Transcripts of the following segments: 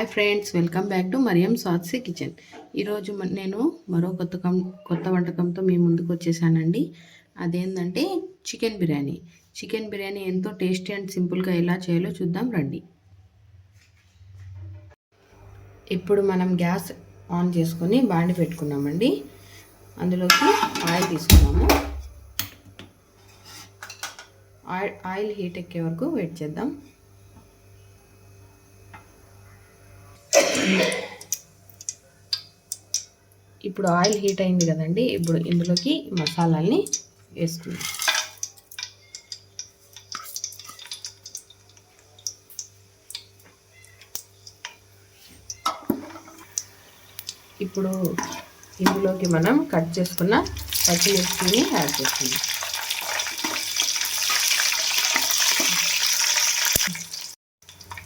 Hi friends, welcome back to Mariyam సాత్సి kitchen. ఈరోజు నేను మరో కొత్త వంటకంతో మీ ముందుకు వచ్చేసానండి. అదేంటంటే చికెన్ బిర్యానీ. చికెన్ బిర్యానీ ఎంతో టేస్టీ అండ్ సింపుల్గా ఎలా చేయాలో చూద్దాం రండి. ఇప్పుడు మనం గ్యాస్ ఆన్ చేసుకొని బాండి పెట్టుకున్నామండి. అందులోకి ఆయిల్ తీసుకున్నాము. ఆయిల్ హీట్ ఎక్కే వరకు వెయిట్ చేద్దాం. ఇప్పుడు ఆయిల్ హీట్ అయింది కదండి. ఇప్పుడు ఇందులోకి మసాలాల్ని వేసుకుందాం. ఇప్పుడు ఇందులోకి మనం కట్ చేసుకున్న పచ్చిమిర్చిని యాడ్ చేసుకుందాం.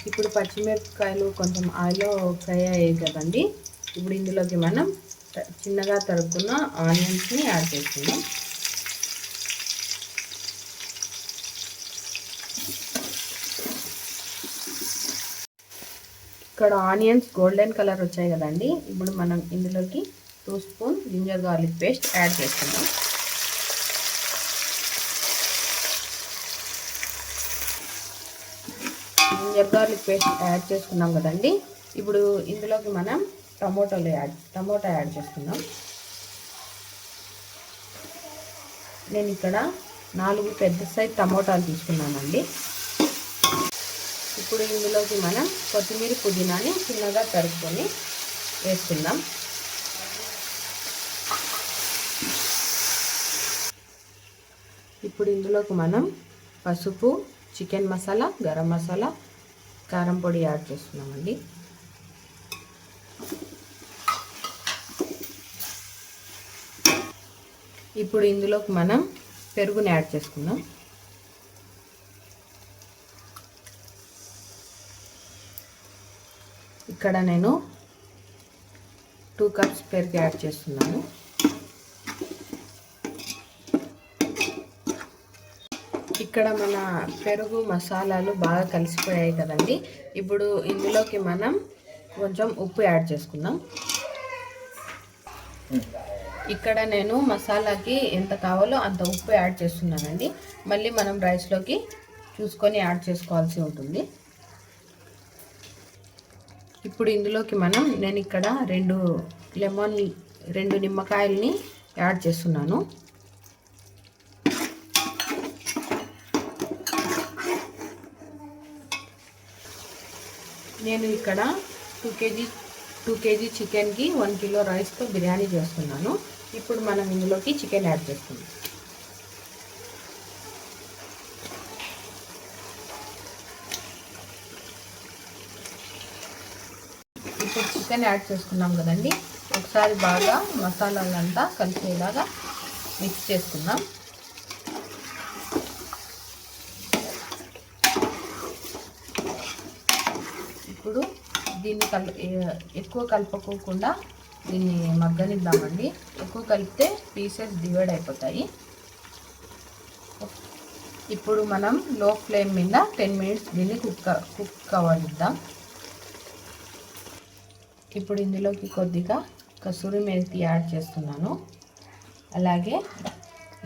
ఇప్పుడు పచ్చిమిరపకాయలు కొంచెం ఆయిల్లో ఫ్రై అయ్యాయి కదండి. ఇప్పుడు ఇందులోకి మనం చిన్నగా తరుక్కున్న ఆనియన్స్ని యాడ్ చేసుకుందాం. ఇక్కడ ఆనియన్స్ గోల్డెన్ కలర్ వచ్చాయి కదండి. ఇప్పుడు మనం ఇందులోకి 2 spoon ginger garlic paste add చేసుకుందాం. జింజర్ గార్లిక్ పేస్ట్ యాడ్ చేసుకున్నాం కదండి. ఇప్పుడు ఇందులోకి మనం టమోటా యాడ్ చేసుకుందాం. నేను ఇక్కడ 4 పెద్ద సైజ్ టమోటాలు తీసుకున్నానండి. ఇప్పుడు ఇందులోకి మనం కొత్తిమీర పుదీనాని చిన్నగా తరుక్కొని వేసుకుందాం. ఇప్పుడు ఇందులోకి మనం పసుపు, చికెన్ మసాలా, గరం మసాలా, కారం పొడి యాడ్ చేస్తున్నామండి. ఇప్పుడు ఇందులోకి మనం పెరుగుని యాడ్ చేసుకుందాం. ఇక్కడ నేను 2 కప్స్ పెరుగు యాడ్ చేస్తున్నాను. ఇక్కడ మన పెరుగు మసాలాలు బాగా కలిసిపోయాయి కదండి. ఇప్పుడు ఇందులోకి మనం కొంచెం ఉప్పు యాడ్ చేసుకుందాం. ఇక్కడ నేను మసాలాకి ఎంత కావాలో అంత ఉప్పు యాడ్ చేస్తున్నానండి. మళ్ళీ మనం రైస్లోకి చూసుకొని యాడ్ చేసుకోవాల్సి ఉంటుంది. ఇప్పుడు ఇందులోకి నేను ఇక్కడ 2 నిమ్మకాయలని యాడ్ చేస్తున్నాను. నేను ఇక్కడ 2 కేజీ చికెన్కి 1 కిలో రైస్తో బిర్యానీ చేస్తున్నాను. ఇప్పుడు మనం ఇందులోకి చికెన్ యాడ్ చేసుకుందాం. ఇప్పుడు చికెన్ యాడ్ చేసుకున్నాం కదండి. ఒకసారి బాగా మసాలాలంతా కలిసేలాగా మిక్స్ చేసుకుందాం. ఇప్పుడు దీన్ని ఎక్కువ కలుపుకోకుండా దీన్ని మగ్గనిద్దామండి. ఎక్కువ కలిపితే పీసెస్ డివైడ్ అయిపోతాయి. ఇప్పుడు మనం లో ఫ్లేమ్ మీద 10 మినిట్స్ దీన్ని కుక్ అవ్వనిద్దాం. ఇప్పుడు ఇందులోకి కొద్దిగా కసూరి మేతి యాడ్ చేస్తున్నాను. అలాగే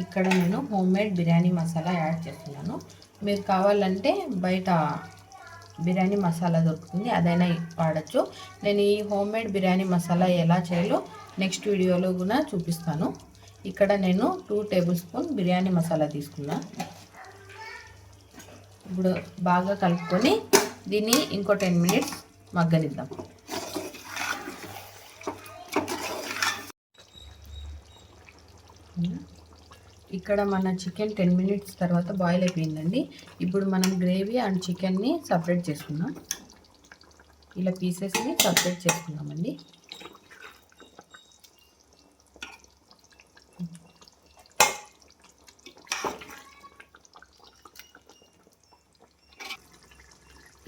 ఇక్కడ నేను హోమ్మేడ్ బిర్యానీ మసాలా యాడ్ చేస్తున్నాను. మీరు కావాలంటే బయట బిర్యానీ మసాలా దొరుకుతుంది, అదైనా వాడచ్చు. నేను ఈ హోమ్మేడ్ బిర్యానీ మసాలా ఎలా చేయాలో నెక్స్ట్ వీడియోలో కూడా చూపిస్తాను. ఇక్కడ నేను 2 టేబుల్ స్పూన్ బిర్యానీ మసాలా తీసుకున్నా. ఇప్పుడు బాగా కలుపుకొని దీన్ని ఇంకో 10 మినిట్స్ మగ్గనిద్దాం. ఇక్కడ మన చికెన్ 10 మినిట్స్ తర్వాత బాయిల్ అయిపోయిందండి. ఇప్పుడు మనం గ్రేవీ అండ్ చికెన్ని సపరేట్ చేసుకుందాం. ఇలా పీసెస్ని సపరేట్ చేసుకుందామండి.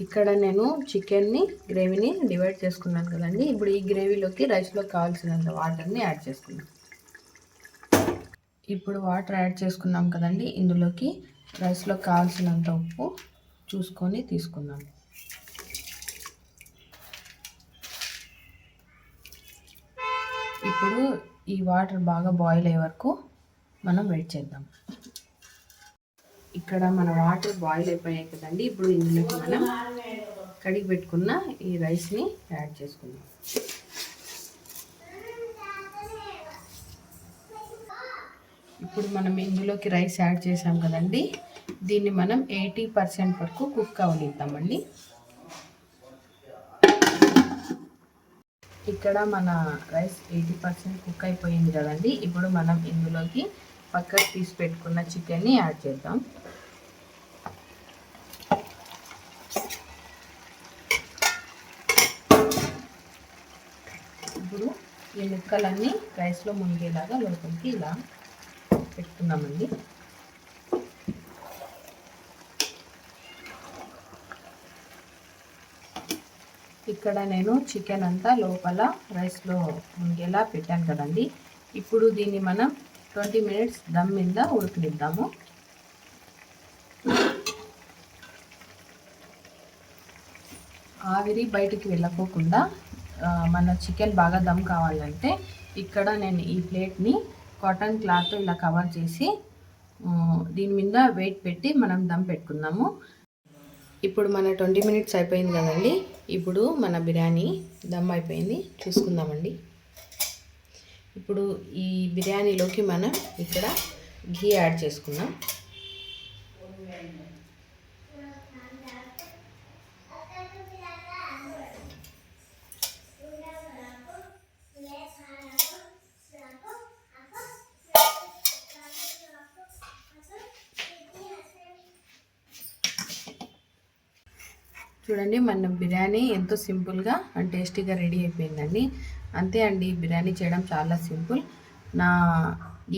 ఇక్కడ నేను చికెన్ని గ్రేవీని డివైడ్ చేసుకున్నాను కదండి. ఇప్పుడు ఈ గ్రేవీలోకి రైస్లో కావాల్సినంత వాటర్ని యాడ్ చేసుకుందాం. ఇప్పుడు వాటర్ యాడ్ చేసుకున్నాం కదండి. ఇందులోకి రైస్లో కావాల్సినంత ఉప్పు చూసుకొని తీసుకుందాం. ఇప్పుడు ఈ వాటర్ బాగా బాయిల్ అయ్యే వరకు మనం వెయిట్ చేద్దాం. ఇక్కడ మన వాటర్ బాయిల్ అయిపోయాయి కదండి. ఇప్పుడు ఇందులోకి మనం కడిగి పెట్టుకున్న ఈ రైస్ని యాడ్ చేసుకుందాం. ఇప్పుడు మనం ఇందులోకి రైస్ యాడ్ చేసాం కదండి. దీన్ని మనం 80% వరకు కుక్ అవనిద్దామండి. ఇక్కడ మన రైస్ 80% కుక్ అయిపోయింది కదండి. ఇప్పుడు మనం ఇందులోకి పక్కకు తీసి పెట్టుకున్న చికెన్ని యాడ్ చేద్దాం. ఇప్పుడు ఈ ముక్కలన్నీ రైస్లో మునిగేలాగా లోపలికి ఇలా పెట్టుకున్నామండి. ఇక్కడ నేను చికెన్ అంతా లోపల రైస్లో మునిగేలా పెట్టాను కదండి. ఇప్పుడు దీన్ని మనం 20 minutes దమ్ మీద ఉడకనిద్దాము. ఆవిరి బయటికి వెళ్ళకోకుండా మన చికెన్ బాగా దమ్ కావాలంటే ఇక్కడ నేను ఈ ప్లేట్ని కాటన్ క్లాత్ ఇలా కవర్ చేసి దీని మీద వెయిట్ పెట్టి మనం దమ్ పెట్టుకుందాము. ఇప్పుడు మన 20 minutes అయిపోయింది కదండి. ఇప్పుడు మన బిర్యానీ దమ్ అయిపోయింది, చూసుకుందామండి. ఇప్పుడు ఈ బిర్యానీలోకి మనం ఇక్కడ ఘీ యాడ్ చేసుకుందాం. చూడండి, మన బిర్యానీ ఎంతో సింపుల్గా అండ్ టేస్టీగా రెడీ అయిపోయిందండి. అంతే అండి, బిర్యానీ చేయడం చాలా సింపుల్.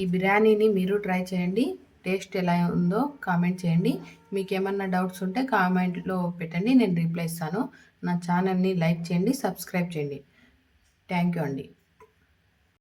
ఈ బిర్యానీని మీరు ట్రై చేయండి. టేస్ట్ ఎలా ఉందో కామెంట్ చేయండి. మీకు ఏమన్నా డౌట్స్ ఉంటే కామెంట్లో పెట్టండి, నేను రిప్లై ఇస్తాను. నా ఛానల్ని లైక్ చేయండి, సబ్స్క్రైబ్ చేయండి. థ్యాంక్ యూ అండి.